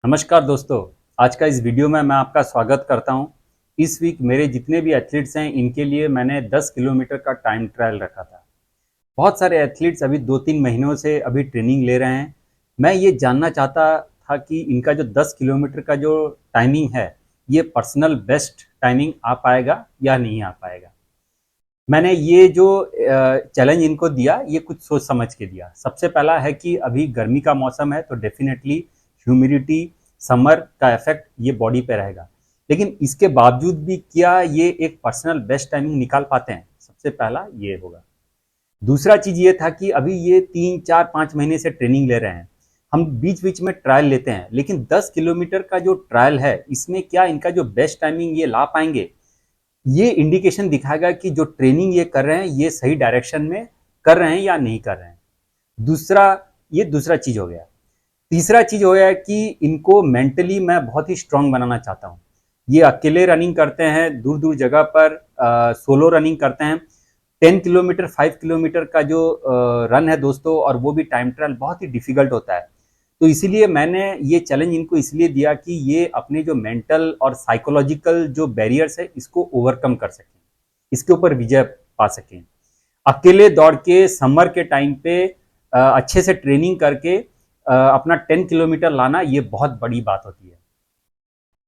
नमस्कार दोस्तों। आज का इस वीडियो में मैं आपका स्वागत करता हूं। इस वीक मेरे जितने भी एथलीट्स हैं इनके लिए मैंने 10 किलोमीटर का टाइम ट्रायल रखा था। बहुत सारे एथलीट्स अभी 2-3 महीनों से अभी ट्रेनिंग ले रहे हैं। मैं ये जानना चाहता था कि इनका जो 10 किलोमीटर का जो टाइमिंग है ये पर्सनल बेस्ट टाइमिंग आ पाएगा या नहीं आ पाएगा। मैंने ये जो चैलेंज इनको दिया ये कुछ सोच समझ के दिया। सबसे पहला है कि अभी गर्मी का मौसम है तो डेफिनेटली ह्यूमिडिटी समर का इफेक्ट ये बॉडी पे रहेगा, लेकिन इसके बावजूद भी क्या ये एक पर्सनल बेस्ट टाइमिंग निकाल पाते हैं? सबसे पहला ये होगा। दूसरा चीज ये था कि अभी ये 3-4-5 महीने से ट्रेनिंग ले रहे हैं। हम बीच बीच में ट्रायल लेते हैं, लेकिन 10 किलोमीटर का जो ट्रायल है इसमें क्या इनका जो बेस्ट टाइमिंग ये ला पाएंगे? ये इंडिकेशन दिखाएगा कि जो ट्रेनिंग ये कर रहे हैं ये सही डायरेक्शन में कर रहे हैं या नहीं कर रहे हैं। दूसरा चीज हो गया। तीसरा चीज हो गया कि इनको मेंटली मैं बहुत ही स्ट्रांग बनाना चाहता हूँ। ये अकेले रनिंग करते हैं, दूर दूर जगह पर सोलो रनिंग करते हैं। 10 किलोमीटर 5 किलोमीटर का जो रन है दोस्तों, और वो भी टाइम ट्रायल बहुत ही डिफिकल्ट होता है। तो इसीलिए मैंने ये चैलेंज इनको इसलिए दिया कि ये अपने जो मेंटल और साइकोलॉजिकल जो बैरियर्स है इसको ओवरकम कर सकें, इसके ऊपर विजय पा सकें। अकेले दौड़ के समर के टाइम पे अच्छे से ट्रेनिंग करके अपना 10 किलोमीटर लाना ये बहुत बड़ी बात होती है।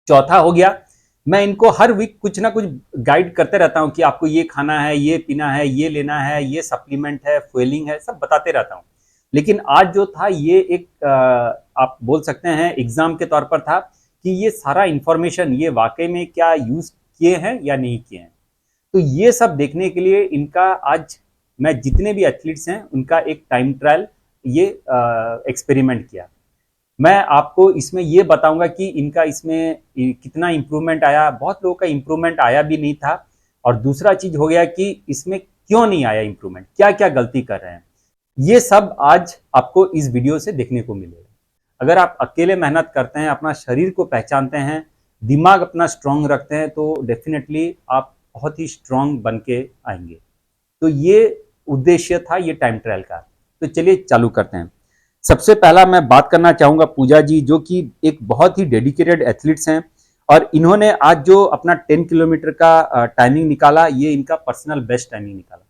चौथा हो गया, मैं इनको हर वीक कुछ ना कुछ गाइड करते रहता हूँ कि आपको ये खाना है, ये पीना है, ये लेना है, ये सप्लीमेंट है, फुएलिंग है, सब बताते रहता हूँ। लेकिन आज जो था ये एक आप बोल सकते हैं एग्जाम के तौर पर था कि ये सारा इंफॉर्मेशन ये वाकई में क्या यूज किए हैं या नहीं किए हैं। तो ये सब देखने के लिए इनका आज मैं जितने भी एथलीट्स हैं उनका एक टाइम ट्रायल ये एक्सपेरिमेंट किया। मैं आपको इसमें ये बताऊंगा कि इनका इसमें कितना इम्प्रूवमेंट आया। बहुत लोगों का इम्प्रूवमेंट आया भी नहीं था। और दूसरा चीज हो गया कि इसमें क्यों नहीं आया इम्प्रूवमेंट, क्या क्या गलती कर रहे हैं, ये सब आज आपको इस वीडियो से देखने को मिलेगा। अगर आप अकेले मेहनत करते हैं, अपना शरीर को पहचानते हैं, दिमाग अपना स्ट्रांग रखते हैं, तो डेफिनेटली आप बहुत ही स्ट्रांग बन के आएंगे। तो ये उद्देश्य था ये टाइम ट्रायल का। तो चलिए चालू करते हैं। सबसे पहला मैं बात करना चाहूंगा पूजा जी, जो कि एक बहुत ही डेडिकेटेड एथलीट्स हैं, और इन्होंने आज जो अपना 10 किलोमीटर का टाइमिंग निकाला ये इनका पर्सनल बेस्ट टाइमिंग निकाला।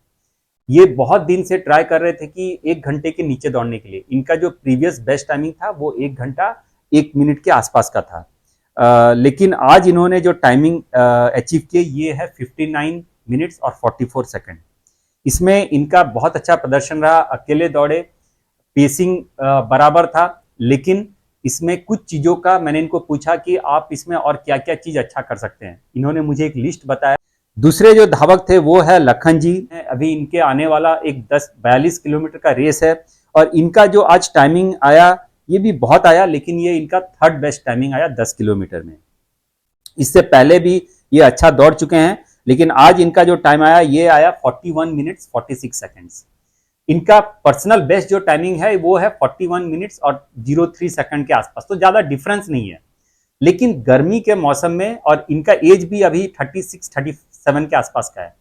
ये बहुत दिन से ट्राई कर रहे थे कि 1 घंटे के नीचे दौड़ने के लिए। इनका जो प्रीवियस बेस्ट टाइमिंग था वो 1 घंटा 1 मिनट के आसपास का था। लेकिन आज इन्होंने जो टाइमिंग अचीव किए ये है 59 मिनट्स और 44 सेकंड। इसमें इनका बहुत अच्छा प्रदर्शन रहा। अकेले दौड़े, पेसिंग बराबर था, लेकिन इसमें कुछ चीज़ों का मैंने इनको पूछा कि आप इसमें और क्या क्या चीज़ अच्छा कर सकते हैं। इन्होंने मुझे एक लिस्ट बताया। दूसरे जो धावक थे वो है लखन जी। अभी इनके आने वाला एक 10-42 किलोमीटर का रेस है, और इनका जो आज टाइमिंग आया ये भी बहुत आया, लेकिन ये इनका थर्ड बेस्ट टाइमिंग आया 10 किलोमीटर में। इससे पहले भी ये अच्छा दौड़ चुके हैं, लेकिन आज इनका जो टाइम आया ये आया 41 मिनट्स 46 सेकंड्स। इनका पर्सनल बेस्ट जो टाइमिंग है वो है 41 मिनट्स और 03 सेकंड के आसपास, तो ज्यादा डिफरेंस नहीं है। लेकिन गर्मी के मौसम में, और इनका एज भी अभी 36-37 के आसपास का है,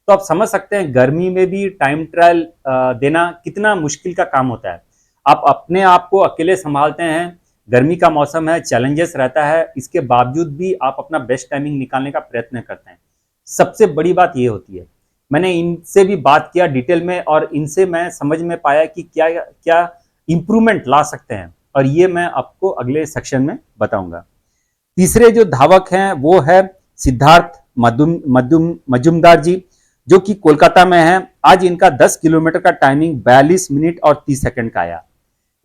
तो आप समझ सकते हैं गर्मी में भी टाइम ट्रायल देना कितना मुश्किल का काम होता है। आप अपने आप को अकेले संभालते हैं, गर्मी का मौसम है, चैलेंजेस रहता है, इसके बावजूद भी आप अपना बेस्ट टाइमिंग निकालने का प्रयत्न करते हैं। सबसे बड़ी बात ये होती है। मैंने इनसे भी बात किया डिटेल में, और इनसे मैं समझ में पाया कि क्या क्या इंप्रूवमेंट ला सकते हैं, और ये मैं आपको अगले सेक्शन में बताऊंगा। तीसरे जो धावक हैं वो है सिद्धार्थ मजुमदार जी, जो कि कोलकाता में हैं। आज इनका 10 किलोमीटर का टाइमिंग 42 मिनट और 30 सेकंड का आया।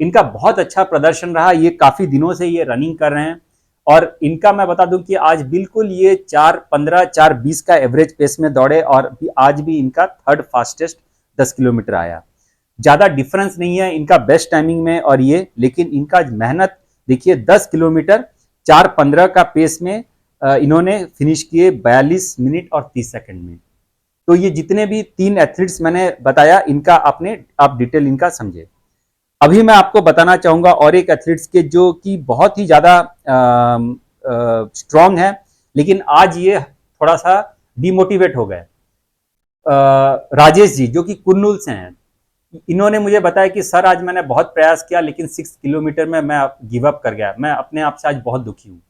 इनका बहुत अच्छा प्रदर्शन रहा। ये काफी दिनों से ये रनिंग कर रहे हैं, और इनका मैं बता दूं कि आज बिल्कुल ये 4:15 4:20 का एवरेज पेस में दौड़े, और आज भी इनका थर्ड फास्टेस्ट 10 किलोमीटर आया। ज्यादा डिफरेंस नहीं है इनका बेस्ट टाइमिंग में और ये, लेकिन इनका मेहनत देखिए, 10 किलोमीटर 4:15 का पेस में इन्होंने फिनिश किए 42 मिनट और 30 सेकंड में। तो ये जितने भी 3 एथलीट्स मैंने बताया इनका आप डिटेल इनका समझे। अभी मैं आपको बताना चाहूंगा और एक एथलीट्स के जो कि बहुत ही ज्यादा स्ट्रांग है, लेकिन आज ये थोड़ा सा डिमोटिवेट हो गए। राजेश जी, जो कि कुन्नूल से हैं। इन्होंने मुझे बताया कि सर आज मैंने बहुत प्रयास किया लेकिन 6 किलोमीटर में मैं गिव अप कर गया, मैं अपने आप से आज बहुत दुखी हूँ।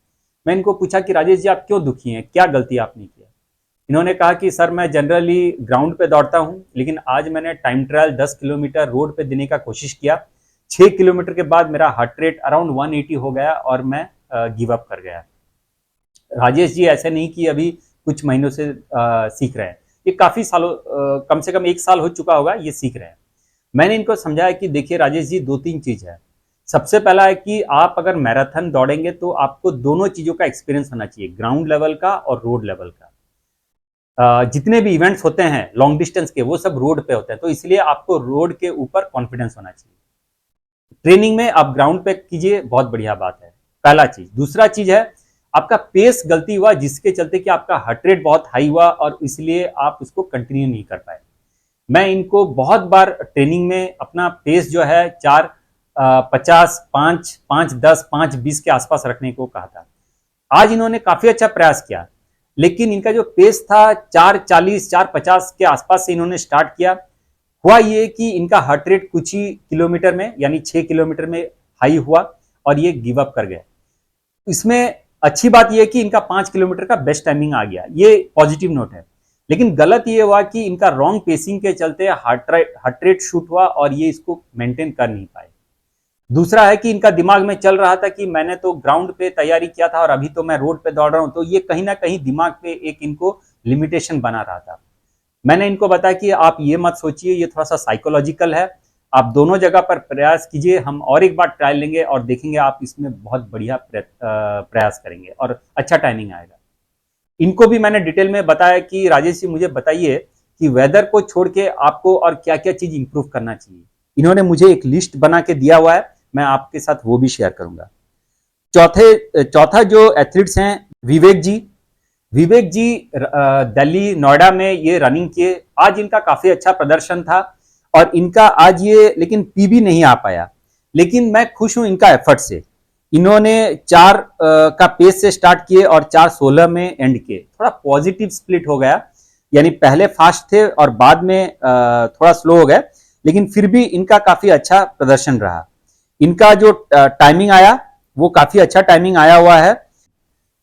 मैं इनको पूछा कि राजेश जी आप क्यों दुखी हैं, क्या गलती आपने किया? इन्होंने कहा कि सर मैं जनरली ग्राउंड पे दौड़ता हूँ लेकिन आज मैंने टाइम ट्रायल 10 किलोमीटर रोड पे देने का कोशिश किया। 6 किलोमीटर के बाद मेरा हार्ट रेट अराउंड 180 हो गया और मैं गिव अप कर गया। राजेश जी ऐसे नहीं कि अभी कुछ महीनों से सीख रहे हैं, ये काफ़ी सालों कम से कम 1 साल हो चुका होगा ये सीख रहे हैं। मैंने इनको समझाया कि देखिए राजेश जी 2-3 चीज़ है। सबसे पहला है कि आप अगर मैराथन दौड़ेंगे तो आपको दोनों चीज़ों का एक्सपीरियंस होना चाहिए, ग्राउंड लेवल का और रोड लेवल का। जितने भी इवेंट्स होते हैं लॉन्ग डिस्टेंस के वो सब रोड पे होते हैं, तो इसलिए आपको रोड के ऊपर कॉन्फिडेंस होना चाहिए। ट्रेनिंग में आप ग्राउंड पे कीजिए, बहुत बढ़िया बात है, पहला चीज। दूसरा चीज है आपका पेस गलती हुआ जिसके चलते कि आपका हार्ट रेट बहुत हाई हुआ और इसलिए आप उसको कंटिन्यू नहीं कर पाए। मैं इनको बहुत बार ट्रेनिंग में अपना पेस जो है 4:50, 5, 5:10, 5:20 के आसपास रखने को कहा था। आज इन्होंने काफी अच्छा प्रयास किया लेकिन इनका जो पेस था 4:40, 4:50 के आसपास से इन्होंने स्टार्ट किया। हुआ ये कि इनका हार्ट रेट कुछ ही किलोमीटर में यानी 6 किलोमीटर में हाई हुआ और ये गिव अप कर गए। इसमें अच्छी बात यह है कि इनका 5 किलोमीटर का बेस्ट टाइमिंग आ गया, ये पॉजिटिव नोट है। लेकिन गलत ये हुआ कि इनका रॉन्ग पेसिंग के चलते हार्ट रेट शूट हुआ और ये इसको मेंटेन कर नहीं पाए। दूसरा है कि इनका दिमाग में चल रहा था कि मैंने तो ग्राउंड पे तैयारी किया था और अभी तो मैं रोड पे दौड़ रहा हूं, तो ये कहीं ना कहीं दिमाग पे एक इनको लिमिटेशन बना रहा था। मैंने इनको बताया कि आप ये मत सोचिए, ये थोड़ा सा साइकोलॉजिकल है, आप दोनों जगह पर प्रयास कीजिए, हम और एक बार ट्रायल लेंगे और देखेंगे आप इसमें बहुत बढ़िया प्रयास करेंगे और अच्छा टाइमिंग आएगा। इनको भी मैंने डिटेल में बताया कि राजेश जी मुझे बताइए कि वेदर को छोड़ के आपको और क्या क्या चीज इंप्रूव करना चाहिए। इन्होंने मुझे एक लिस्ट बना के दिया हुआ है, मैं आपके साथ वो भी शेयर करूंगा। चौथा जो एथलीट्स हैं विवेक जी दिल्ली नोएडा में ये रनिंग किए, आज इनका काफी अच्छा प्रदर्शन था और इनका आज ये लेकिन पीबी नहीं आ पाया, लेकिन मैं खुश हूं इनका एफर्ट से। इन्होंने 4 का पेस से स्टार्ट किए और 4:16 में एंड किए, थोड़ा पॉजिटिव स्प्लिट हो गया, यानी पहले फास्ट थे और बाद में थोड़ा स्लो हो गए, लेकिन फिर भी इनका काफी अच्छा प्रदर्शन रहा। इनका जो टाइमिंग आया वो काफी अच्छा टाइमिंग आया हुआ है।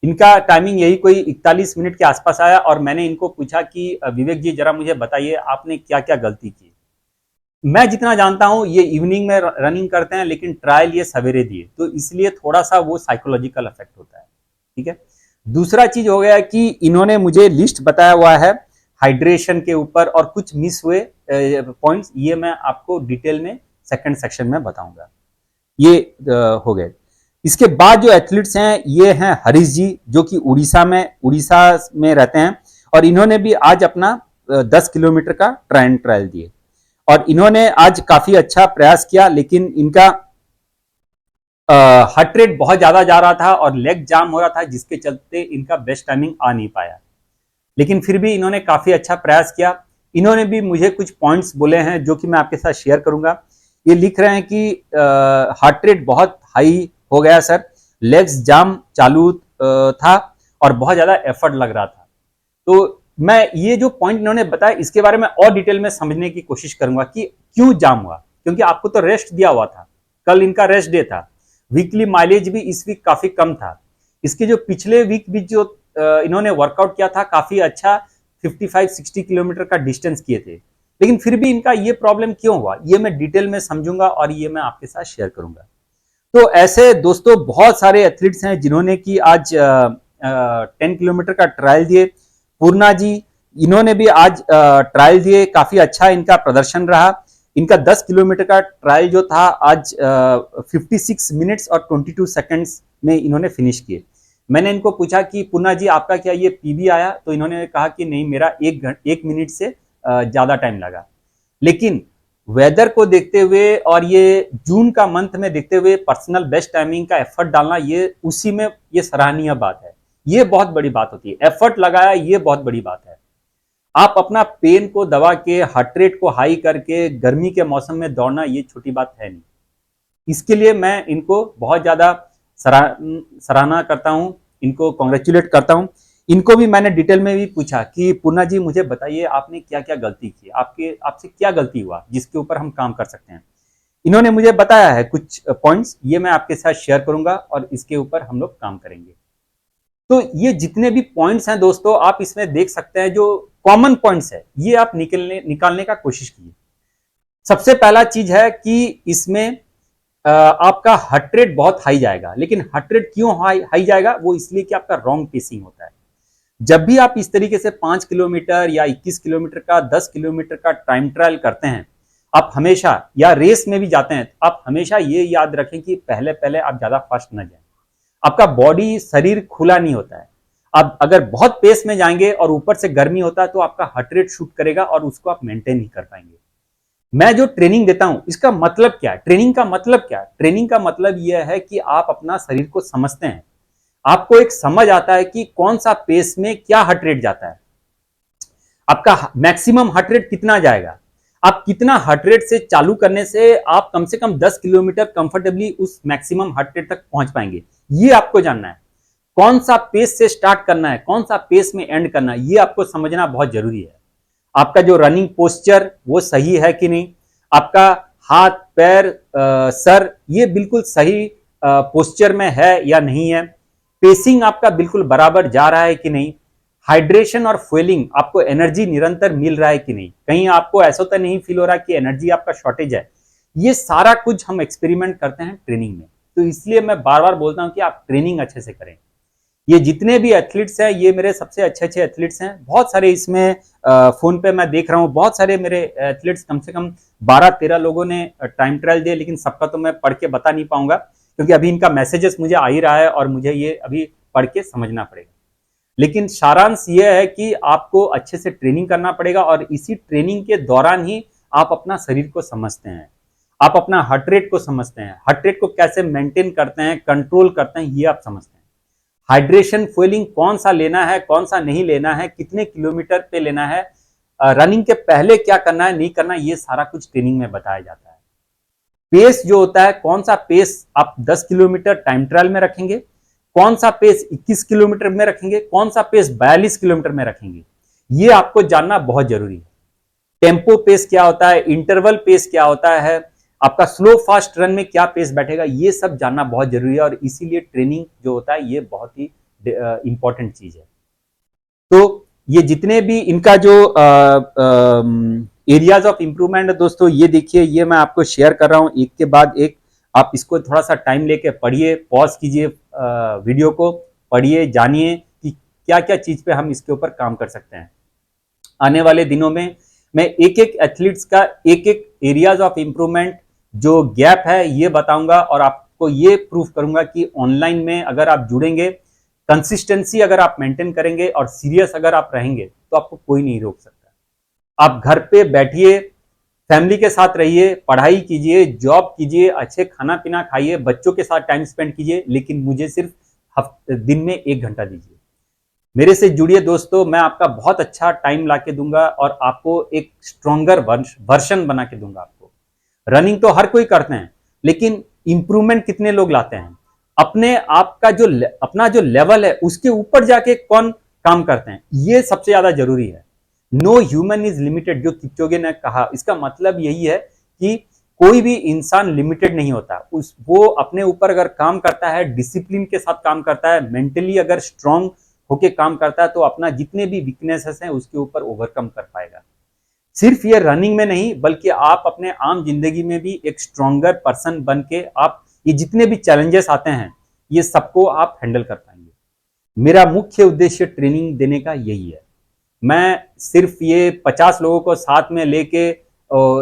इनका टाइमिंग यही कोई 41 मिनट के आसपास आया और मैंने इनको पूछा कि विवेक जी जरा मुझे बताइए आपने क्या क्या गलती की। मैं जितना जानता हूं ये इवनिंग में रनिंग करते हैं लेकिन ट्रायल ये सवेरे दिए, तो इसलिए थोड़ा सा वो साइकोलॉजिकल इफेक्ट होता है। ठीक है। दूसरा चीज हो गया कि इन्होंने मुझे लिस्ट बताया हुआ है हाइड्रेशन के ऊपर और कुछ मिस हुए पॉइंट्स, ये मैं आपको डिटेल में सेकंड सेक्शन में बताऊंगा। ये हो गए। इसके बाद जो एथलीट्स हैं ये हैं हरीश जी, जो कि उड़ीसा में रहते हैं और इन्होंने भी आज अपना 10 किलोमीटर का ट्रायल दिए और इन्होंने आज काफी अच्छा प्रयास किया, लेकिन इनका हार्ट रेट बहुत ज्यादा जा रहा था और लेग जाम हो रहा था जिसके चलते इनका बेस्ट टाइमिंग आ नहीं पाया, लेकिन फिर भी इन्होंने काफी अच्छा प्रयास किया। इन्होंने भी मुझे कुछ पॉइंट्स बोले हैं जो कि मैं आपके साथ शेयर करूंगा। ये लिख रहे हैं कि हार्ट रेट बहुत हाई हो गया सर, लेग्स जाम चालू था और बहुत ज्यादा एफर्ट लग रहा था। तो मैं ये जो पॉइंट इन्होंने बताया इसके बारे में और डिटेल में समझने की कोशिश करूंगा कि क्यों जाम हुआ, क्योंकि आपको तो रेस्ट दिया हुआ था, कल इनका रेस्ट डे था, वीकली माइलेज भी इस वीक काफी कम था। इसके जो पिछले वीक भी जो इन्होंने वर्कआउट किया था काफी अच्छा 55-60 किलोमीटर का डिस्टेंस किए थे, लेकिन फिर भी इनका ये प्रॉब्लम क्यों हुआ ये मैं डिटेल में समझूंगा और ये मैं आपके साथ शेयर करूंगा। तो ऐसे दोस्तों बहुत सारे एथलीट्स हैं जिन्होंने कि आज 10 किलोमीटर का ट्रायल दिए। पूर्णा जी इन्होंने भी आज ट्रायल दिए, काफी अच्छा इनका प्रदर्शन रहा। इनका 10 किलोमीटर का ट्रायल जो था आज 56 मिनट्स और 22 सेकंड्स में इन्होंने फिनिश किए। मैंने इनको पूछा कि पूर्णा जी आपका क्या ये पीबी आया, तो इन्होंने कहा कि नहीं मेरा 1 मिनट से ज्यादा टाइम लगा। लेकिन वेदर को देखते हुए और ये जून का मंथ में देखते हुए पर्सनल बेस्ट टाइमिंग का एफर्ट डालना ये उसी में ये सराहनीय बात है, ये बहुत बड़ी बात होती है। एफर्ट लगाया ये बहुत बड़ी बात है। आप अपना पेन को दबा के हार्ट रेट को हाई करके गर्मी के मौसम में दौड़ना ये छोटी बात है नहीं। इसके लिए मैं इनको बहुत ज्यादा सराहना करता हूं, इनको कॉन्ग्रेचुलेट करता हूं। इनको भी मैंने डिटेल में भी पूछा कि पूर्णा जी मुझे बताइए आपने क्या क्या गलती की, आपसे क्या गलती हुआ जिसके ऊपर हम काम कर सकते हैं। इन्होंने मुझे बताया है कुछ पॉइंट्स, ये मैं आपके साथ शेयर करूंगा और इसके ऊपर हम लोग काम करेंगे। तो ये जितने भी पॉइंट्स हैं दोस्तों, आप इसमें देख सकते हैं जो कॉमन पॉइंट्स है, ये आप निकालने का कोशिश कीजिए। सबसे पहला चीज है कि इसमें आपका हार्ट रेट बहुत हाई जाएगा। लेकिन हार्ट रेट क्यों हाई हाई जाएगा? वो इसलिए कि आपका रॉन्ग पेसिंग होता है। जब भी आप इस तरीके से 5 किलोमीटर या 21 किलोमीटर का 10 किलोमीटर का टाइम ट्रायल करते हैं, आप हमेशा, या रेस में भी जाते हैं, तो आप हमेशा ये याद रखें कि पहले पहले आप ज्यादा फास्ट न जाएं। आपका बॉडी, शरीर खुला नहीं होता है। आप अगर बहुत पेस में जाएंगे और ऊपर से गर्मी होता है तो आपका हार्ट रेट शूट करेगा और उसको आप मेंटेन नहीं कर पाएंगे। मैं जो ट्रेनिंग देता हूं, इसका मतलब क्या है? ट्रेनिंग का मतलब क्या है? ट्रेनिंग का मतलब यह है कि आप अपना शरीर को समझते हैं। आपको एक समझ आता है कि कौन सा पेस में क्या हार्ट रेट जाता है, आपका मैक्सिमम हार्ट रेट कितना जाएगा, आप कितना हार्ट रेट से चालू करने से आप कम से कम 10 किलोमीटर कंफर्टेबली उस मैक्सिमम हार्ट रेट तक पहुंच पाएंगे। ये आपको जानना है। कौन सा पेस से स्टार्ट करना है, कौन सा पेस में एंड करना है, ये आपको समझना बहुत जरूरी है। आपका जो रनिंग पोस्चर वो सही है कि नहीं, आपका हाथ पैर सर ये बिल्कुल सही पोस्चर में है या नहीं है, पेसिंग आपका बिल्कुल बराबर जा रहा है कि नहीं, हाइड्रेशन और फ्यूलिंग, आपको एनर्जी निरंतर मिल रहा है कि नहीं, कहीं आपको ऐसा तो नहीं फील हो रहा कि एनर्जी आपका शॉर्टेज है। ये सारा कुछ हम एक्सपेरिमेंट करते हैं ट्रेनिंग में। तो इसलिए मैं बार बार बोलता हूं कि आप ट्रेनिंग अच्छे से करें। ये जितने भी एथलीट्स हैं, ये मेरे सबसे अच्छे अच्छे एथलीट्स हैं। बहुत सारे इसमें फोन पे मैं देख रहा हूँ, बहुत सारे मेरे एथलीट्स, कम से कम 12-13 लोगों ने टाइम ट्रायल दिए। लेकिन सबका तो मैं पढ़ के बता नहीं पाऊंगा क्योंकि अभी इनका मैसेजेस मुझे आ ही रहा है और मुझे ये अभी पढ़ के समझना पड़ेगा। लेकिन सारांश ये है कि आपको अच्छे से ट्रेनिंग करना पड़ेगा और इसी ट्रेनिंग के दौरान ही आप अपना शरीर को समझते हैं, आप अपना हार्ट रेट को समझते हैं, हार्ट रेट को कैसे मेंटेन करते हैं, कंट्रोल करते हैं, ये आप समझते हैं। हाइड्रेशन फ्यूलिंग कौन सा लेना है, कौन सा नहीं लेना है, कितने किलोमीटर पे लेना है, रनिंग के पहले क्या करना है नहीं करना, ये सारा कुछ ट्रेनिंग में बताया जाता है। पेस जो होता है, कौन सा पेस आप 10 किलोमीटर टाइम ट्रायल में रखेंगे, कौन सा पेस 21 किलोमीटर में रखेंगे, कौन सा पेस 42 किलोमीटर में रखेंगे, ये आपको जानना बहुत जरूरी है। टेम्पो पेस क्या होता है, इंटरवल पेस क्या होता है, आपका स्लो फास्ट रन में क्या पेस बैठेगा, ये सब जानना बहुत जरूरी है। और इसीलिए ट्रेनिंग जो होता है ये बहुत ही इंपॉर्टेंट चीज है। तो ये जितने भी इनका जो एरियाज ऑफ इंप्रूवमेंट दोस्तों, ये देखिए, ये मैं आपको शेयर कर रहा हूं एक के बाद एक। आप इसको थोड़ा सा टाइम लेके पढ़िए, पॉज कीजिए वीडियो को, पढ़िए, जानिए कि क्या क्या चीज पे हम इसके ऊपर काम कर सकते हैं। आने वाले दिनों में मैं एक एक एथलीट्स का एक एक एरियाज ऑफ इंप्रूवमेंट जो गैप है ये बताऊंगा और आपको ये प्रूफ करूंगा कि ऑनलाइन में अगर आप जुड़ेंगे, कंसिस्टेंसी अगर आप मेंटेन करेंगे और सीरियस अगर आप रहेंगे तो आपको कोई नहीं रोक सकता। आप घर पे बैठिए, फैमिली के साथ रहिए, पढ़ाई कीजिए, जॉब कीजिए, अच्छे खाना पीना खाइए, बच्चों के साथ टाइम स्पेंड कीजिए, लेकिन मुझे सिर्फ दिन में 1 घंटा दीजिए। मेरे से जुड़िए दोस्तों, मैं आपका बहुत अच्छा टाइम ला के दूंगा और आपको एक स्ट्रॉन्गर वर्शन बना के दूंगा। आपको रनिंग तो हर कोई करते हैं, लेकिन इंप्रूवमेंट कितने लोग लाते हैं? अपने आप का जो अपना जो लेवल है उसके ऊपर जाके कौन काम करते हैं, ये सबसे ज्यादा जरूरी है। नो ह्यूमन इज लिमिटेड, जो किप्चोगे ने कहा, इसका मतलब यही है कि कोई भी इंसान लिमिटेड नहीं होता। वो अपने ऊपर अगर काम करता है, डिसिप्लिन के साथ काम करता है, मेंटली अगर स्ट्रांग होके काम करता है, तो अपना जितने भी वीकनेसेस हैं उसके ऊपर ओवरकम कर पाएगा। सिर्फ ये रनिंग में नहीं, बल्कि आप अपने आम जिंदगी में भी एक स्ट्रॉन्गर पर्सन बन के आप ये जितने भी चैलेंजेस आते हैं ये सबको आप हैंडल कर पाएंगे। मेरा मुख्य उद्देश्य ट्रेनिंग देने का यही है। मैं सिर्फ ये 50 लोगों को साथ में लेके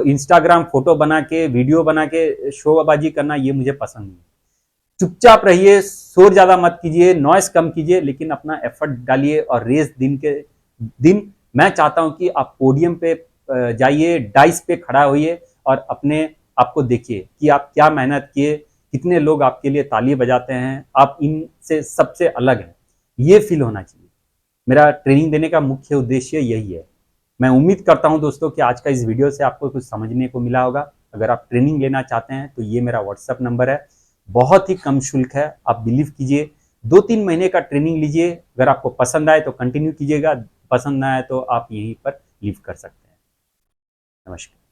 इंस्टाग्राम फोटो बना के, वीडियो बना के शोबाजी करना, ये मुझे पसंद नहीं। चुपचाप रहिए, शोर ज्यादा मत कीजिए, नॉइस कम कीजिए, लेकिन अपना एफर्ट डालिए। और रेस दिन के दिन मैं चाहता हूं कि आप पोडियम पे जाइए, डाइस पे खड़ा होइए और अपने आपको देखिए कि आप क्या मेहनत किए, कितने लोग आपके लिए ताली बजाते हैं, आप इनसे सबसे अलग हैं, ये फील होना चाहिए। मेरा ट्रेनिंग देने का मुख्य उद्देश्य यही है। मैं उम्मीद करता हूं दोस्तों कि आज का इस वीडियो से आपको कुछ समझने को मिला होगा। अगर आप ट्रेनिंग लेना चाहते हैं तो ये मेरा व्हाट्सएप नंबर है, बहुत ही कम शुल्क है, आप बिलीव कीजिए। 2-3 महीने का ट्रेनिंग लीजिए, अगर आपको पसंद आए तो कंटिन्यू कीजिएगा, पसंद ना आए तो आप यहीं पर लीव कर सकते हैं। नमस्कार।